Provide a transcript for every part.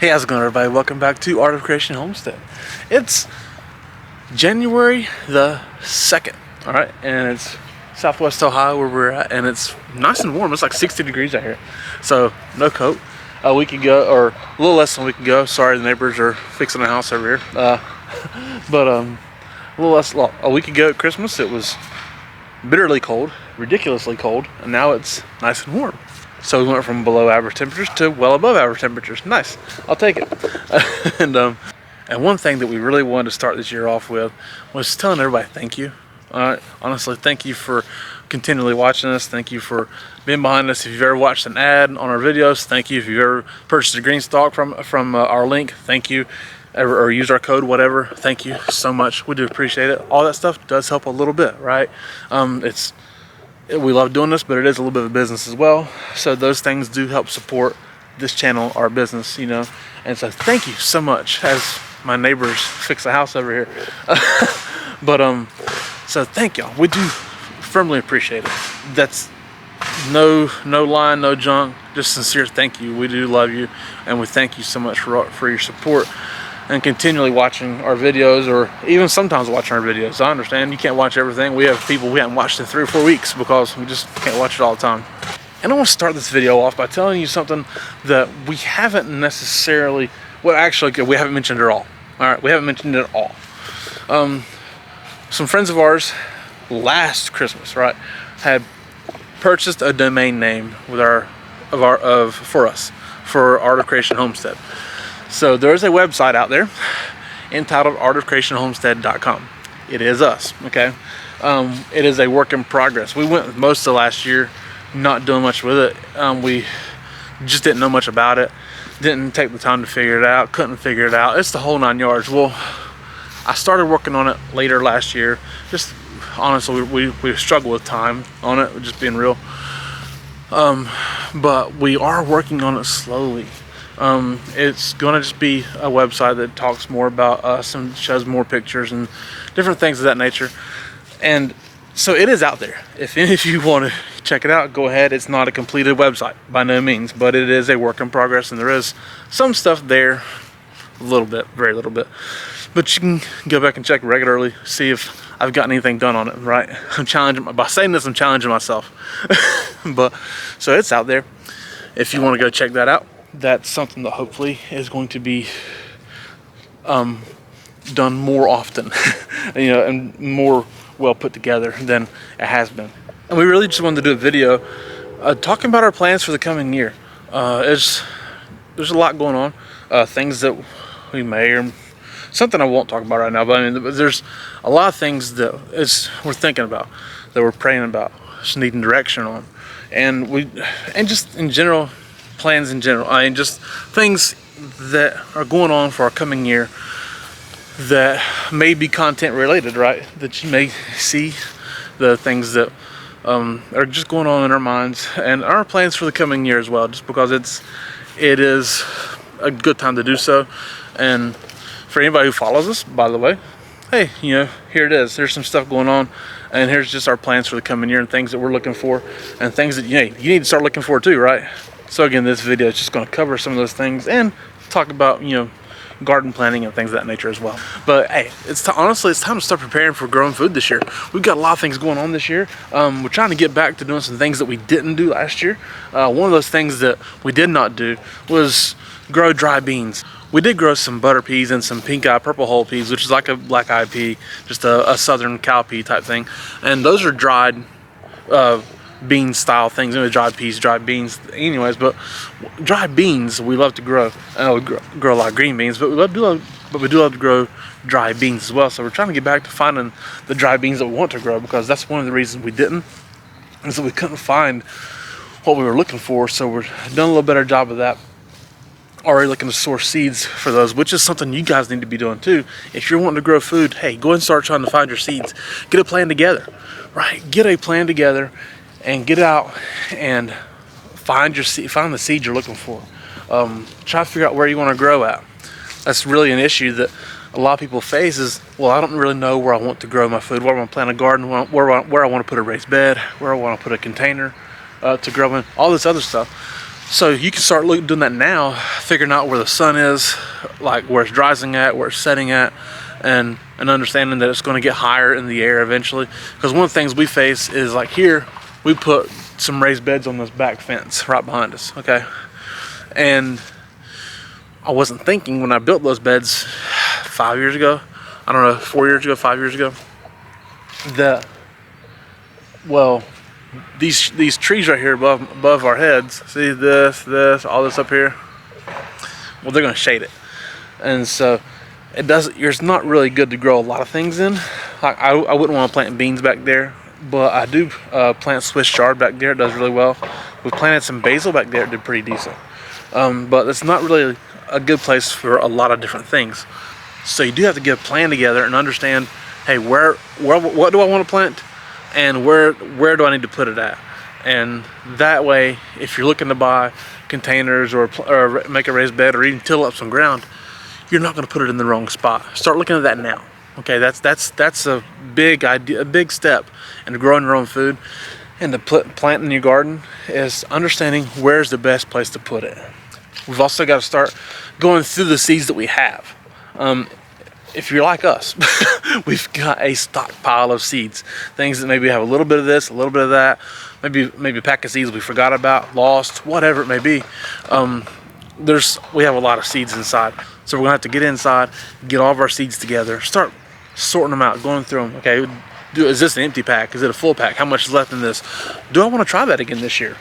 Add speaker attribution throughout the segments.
Speaker 1: Hey, how's it going, everybody? Welcome back to Art of Creation Homestead. It's January the 2nd, all right, and it's Southwest Ohio where we're at, and it's nice and warm. It's like 60 degrees out here, so no coat. A week ago, or a little less than a week ago. Sorry, the neighbors are fixing a house over here. But a little less. A week ago at Christmas, it was bitterly cold, ridiculously cold, and now it's nice and warm. So we went from below average temperatures to well above average temperatures. Nice, I'll take it. and one thing that we really wanted to start this year off with was telling everybody thank you. Honestly, thank you for continually watching us. Thank you for being behind us. If you've ever watched an ad on our videos, thank you. If you've ever purchased a green stalk from our link, thank you. Or use our code, whatever, thank you so much. We do appreciate it. All that stuff does help a little bit, right? We love doing this, but it is a little bit of a business as well. So those things do help support this channel, our business, you know. And so thank you so much as my neighbors fix the house over here. So thank y'all. We do firmly appreciate it. That's no line, no junk, just sincere thank you. We do love you, and we thank you so much for your support and continually watching our videos, or even sometimes watching our videos. I understand you can't watch everything. We have people we haven't watched in 3 or 4 weeks because we just can't watch it all the time. And I want to start this video off by telling you something that we haven't necessarily, well, actually, we haven't mentioned at all. All right, we haven't mentioned it at all. Some friends of ours last Christmas, right, had purchased a domain name with for us for Art of Creation Homestead. So there's a website out there entitled artofcreationhomestead.com. It is us, okay? It is a work in progress. We went most of last year not doing much with it. We just didn't know much about it. Didn't take the time to figure it out. Couldn't figure it out. It's the whole 9 yards. Well, I started working on it later last year. Just honestly, we struggled with time on it, just being real. But we are working on it slowly. It's going to just be a website that talks more about us and shows more pictures and different things of that nature. And so it is out there. If any of you want to check it out, go ahead. It's not a completed website by no means, but it is a work in progress, and there is some stuff there, a little bit, very little bit. But you can go back and check regularly, see if I've gotten anything done on it, right? I'm challenging, by saying this, I'm challenging myself. But so it's out there. If you want to go check that out, that's something that hopefully is going to be done more often, you know, and more well put together than it has been. And we really just wanted to do a video talking about our plans for the coming year. There's a lot going on, things that we may, or something I won't talk about right now, but I mean, there's a lot of things that we're thinking about, that we're praying about, just needing direction on, and just in general, plans in general. I mean, just things that are going on for our coming year that may be content related, right? That you may see, the things that are just going on in our minds and our plans for the coming year as well, just because it is a good time to do so. And for anybody who follows us, by the way, hey, you know, here it is. There's some stuff going on, and here's just our plans for the coming year and things that we're looking for, and things that you need to start looking for too, right? So again, this video is just going to cover some of those things and talk about, you know, garden planting and things of that nature as well. But hey, honestly, it's time to start preparing for growing food this year. We've got a lot of things going on this year. We're trying to get back to doing some things that we didn't do last year. One of those things that we did not do was grow dry beans. We did grow some butter peas and some pink eye purple hull peas, which is like a black eyed pea, just a southern cow pea type thing. And those are dried bean style things, dried peas, dried beans, anyways. But dried beans we love to grow. We grow a lot of green beans, but we do love to grow dry beans as well. So we're trying to get back to finding the dry beans that we want to grow, because that's one of the reasons we didn't, is that we couldn't find what we were looking for. So we're doing a little better job of that. Already looking to source seeds for those, which is something you guys need to be doing too. If you're wanting to grow food, hey, go ahead and start trying to find your seeds. Get a plan together, right? Get a plan together and get out and find the seed you're looking for. Try to figure out where you want to grow at. That's really an issue that a lot of people face is, well, I don't really know where I want to grow my food, where I want to plant a garden, where I want to put a raised bed, where I want to put a container to grow in, all this other stuff. So you can start doing that now, figuring out where the sun is, like where it's rising at, where it's setting at, and understanding that it's going to get higher in the air eventually. Because one of the things we face is, like here, we put some raised beds on this back fence right behind us, okay? And I wasn't thinking when I built those beds 5 years ago, I don't know, 4 years ago, 5 years ago, that, well, these trees right here above our heads, see this, all this up here, well, they're going to shade it. And so it's not really good to grow a lot of things in. Like I wouldn't want to plant beans back there, but I do plant Swiss chard back there. It does really well. We planted some basil back there. It did pretty decent. But it's not really a good place for a lot of different things. So you do have to get a plan together and understand, hey, what do I want to plant, and where do I need to put it at? And that way, if you're looking to buy containers or make a raised bed or even till up some ground, you're not going to put it in the wrong spot. Start looking at that now. Okay, that's a big idea, a big step into growing your own food and to plant in your garden, is understanding where's the best place to put it. We've also got to start going through the seeds that we have. If you're like us, we've got a stockpile of seeds, things that maybe have a little bit of this, a little bit of that, maybe a pack of seeds we forgot about, lost, whatever it may be. We have a lot of seeds inside, so we're gonna have to get inside, get all of our seeds together, start sorting them out, going through them. Okay, is this an empty pack? Is it a full pack? How much is left in this? Do I want to try that again this year?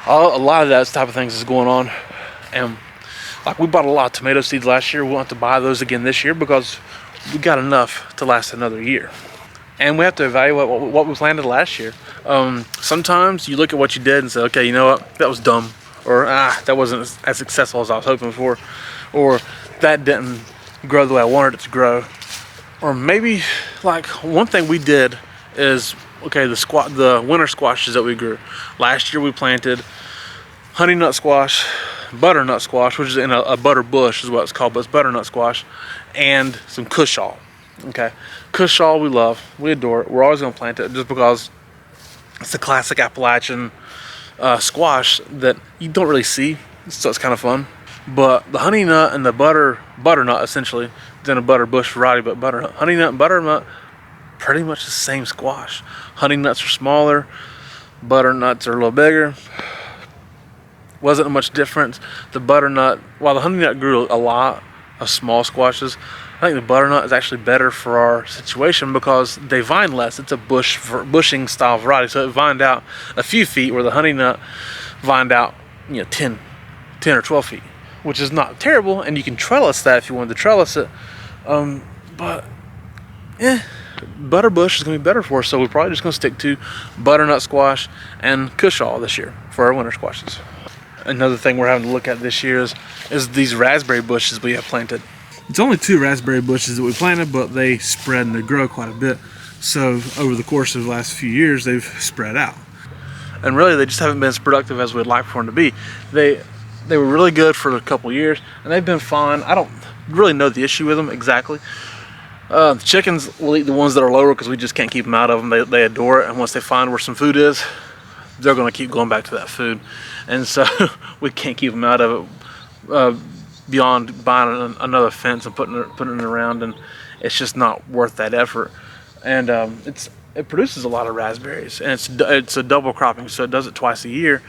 Speaker 1: A lot of that type of things is going on, and like we bought a lot of tomato seeds last year. We want to buy those again this year because we got enough to last another year. And we have to evaluate what we planted last year. Sometimes you look at what you did and say, okay, you know what, that was dumb, or that wasn't as successful as I was hoping for, or that didn't grow the way I wanted it to grow. Or maybe, like, one thing we did is, okay, the winter squashes that we grew last year, we planted honey nut squash, butternut squash, which is in a butter bush is what it's called, but it's butternut squash, and some cushall. Okay, cushall we love, we adore it. We're always going to plant it just because it's a classic Appalachian squash that you don't really see, so it's kind of fun. But the honey nut and the butternut, essentially, it's in a butter bush variety, but butternut, honey nut and butternut, pretty much the same squash. Honey nuts are smaller, butternuts are a little bigger. Wasn't much difference. The butternut, while the honey nut grew a lot of small squashes, I think the butternut is actually better for our situation because they vine less. It's a bushing style variety, so it vined out a few feet, where the honey nut vined out 10 or 12 feet, which is not terrible, and you can trellis that if you wanted to trellis it. But butter bush is going to be better for us, so we're probably just going to stick to butternut squash and cushall this year for our winter squashes. Another thing we're having to look at this year is these raspberry bushes we have planted. It's only 2 raspberry bushes that we planted, but they spread and they grow quite a bit. So over the course of the last few years, they've spread out. And really, they just haven't been as productive as we'd like for them to be. They were really good for a couple years, and they've been fine. I don't really know the issue with them exactly. The chickens will eat the ones that are lower because we just can't keep them out of them. They adore it, and once they find where some food is, they're going to keep going back to that food. And so we can't keep them out of it beyond buying another fence and putting it around, and it's just not worth that effort. And it produces a lot of raspberries, and it's a double cropping, so it does it twice a year.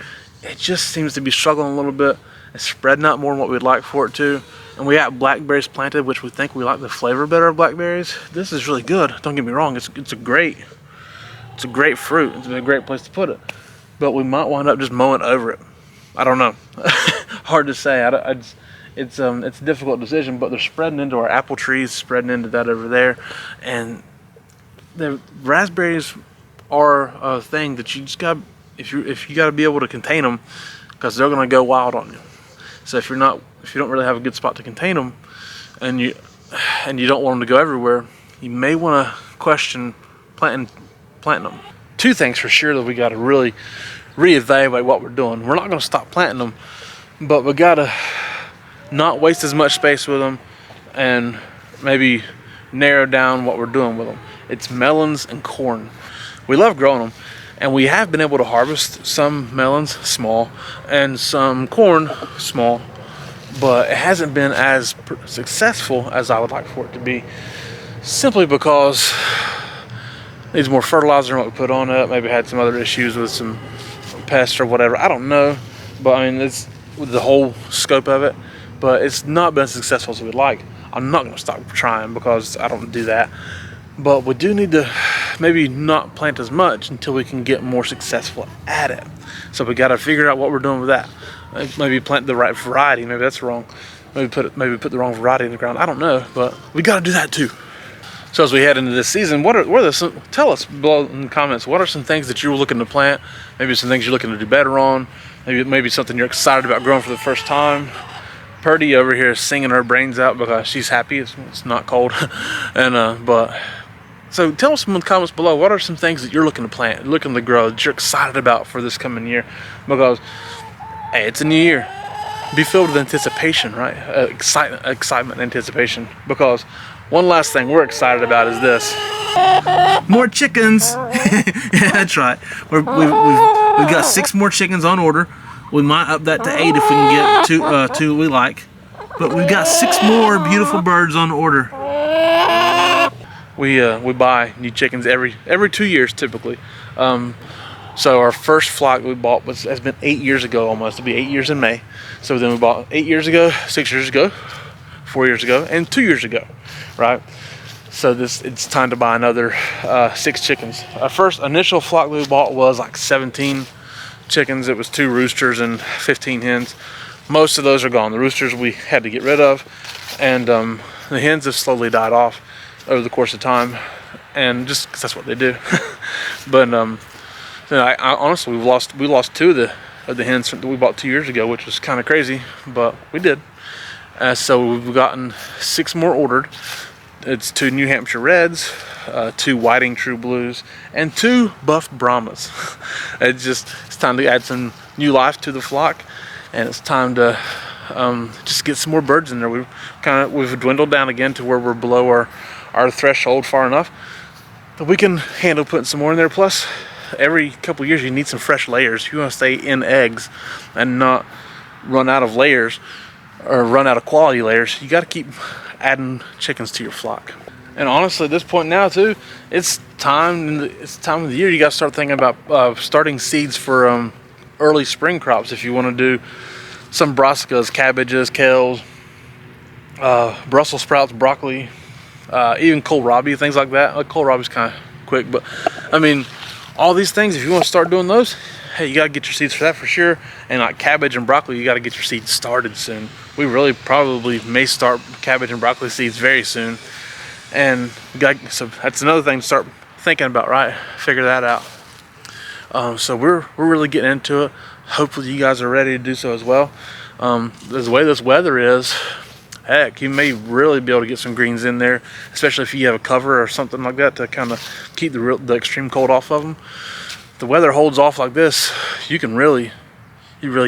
Speaker 1: It just seems to be struggling a little bit. It's spreading out more than what we'd like for it to. And we have blackberries planted, which we think we like the flavor better of blackberries. This is really good. Don't get me wrong. It's a great fruit. It's a great place to put it. But we might wind up just mowing over it. I don't know. Hard to say. It's a difficult decision. But they're spreading into our apple trees, spreading into that over there, and the raspberries are a thing that you just got. If you got to be able to contain them, because they're going to go wild on you. So if you don't really have a good spot to contain them, and you don't want them to go everywhere, you may want to question planting them. 2 things for sure that we got to really reevaluate what we're doing. We're not going to stop planting them, but we got to not waste as much space with them, and maybe narrow down what we're doing with them. It's melons and corn. We love growing them, And we have been able to harvest some melons, small, and some corn, small, but it hasn't been as successful as I would like for it to be, simply because it needs more fertilizer than what we put on it. Maybe had some other issues with some pests or whatever, I don't know, but I mean, it's the whole scope of it, but it's not been as successful as we'd like. I'm not going to stop trying because I don't do that, but we do need to maybe not plant as much until we can get more successful at it. So we got to figure out what we're doing with that. Maybe plant the right variety. Maybe that's wrong. Maybe put the wrong variety in the ground. I don't know, but we got to do that too. So as we head into this season, tell us below in the comments, what are some things that you're looking to plant? Maybe some things you're looking to do better on. Maybe something you're excited about growing for the first time. Purdy over here is singing her brains out because she's happy it's not cold. So tell us in the comments below, what are some things that you're looking to plant, looking to grow, that you're excited about for this coming year? Because, hey, it's a new year. Be filled with anticipation, right? Excitement, anticipation. Because one last thing we're excited about is this. More chickens. Yeah, that's right. We've got 6 more chickens on order. We might up that to 8 if we can get two we like. But we've got 6 more beautiful birds on order. We buy new chickens every 2 years typically. So our first flock we bought has been 8 years ago almost. It'll be 8 years in May. So then we bought 8 years ago, 6 years ago, 4 years ago, and 2 years ago, right? So it's time to buy another 6 chickens. Our first initial flock we bought was like 17 chickens. It was 2 roosters and 15 hens. Most of those are gone. The roosters we had to get rid of, and the hens have slowly died off over the course of time, and just 'cause that's what they do. But I honestly we lost 2 of the hens that we bought 2 years ago, which was kind of crazy, but we did. So we've gotten 6 more ordered. It's 2 New Hampshire Reds, 2 Whiting True Blues, and 2 Buff Brahmas. It's time to add some new life to the flock, and it's time to just get some more birds in there. We've dwindled down again to where we're below our threshold far enough that we can handle putting some more in there. Plus, every couple years you need some fresh layers. You want to stay in eggs and not run out of layers or run out of quality layers. You got to keep adding chickens to your flock. And honestly, at this point now too, it's time of the year you got to start thinking about starting seeds for early spring crops. If you want to do some brassicas, cabbages, kales, Brussels sprouts, broccoli, even kohlrabi, things like that. Kohlrabi's kind of quick, but I mean, all these things, if you want to start doing those, hey, you got to get your seeds for that for sure. And like cabbage and broccoli, you got to get your seeds started soon. We really probably may start cabbage and broccoli seeds very soon. And so that's another thing to start thinking about, right? Figure that out. So we're really getting into it. Hopefully you guys are ready to do so as well. The way this weather is, heck, you may really be able to get some greens in there, especially if you have a cover or something like that to kind of keep the extreme cold off of them. If the weather holds off like this, you really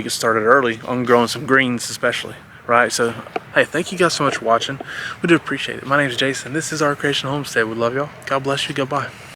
Speaker 1: get started early on growing some greens, especially, right? So, hey, thank you guys so much for watching. We do appreciate it. My name is Jason. This is Our Creation Homestead. We love y'all. God bless you. Goodbye.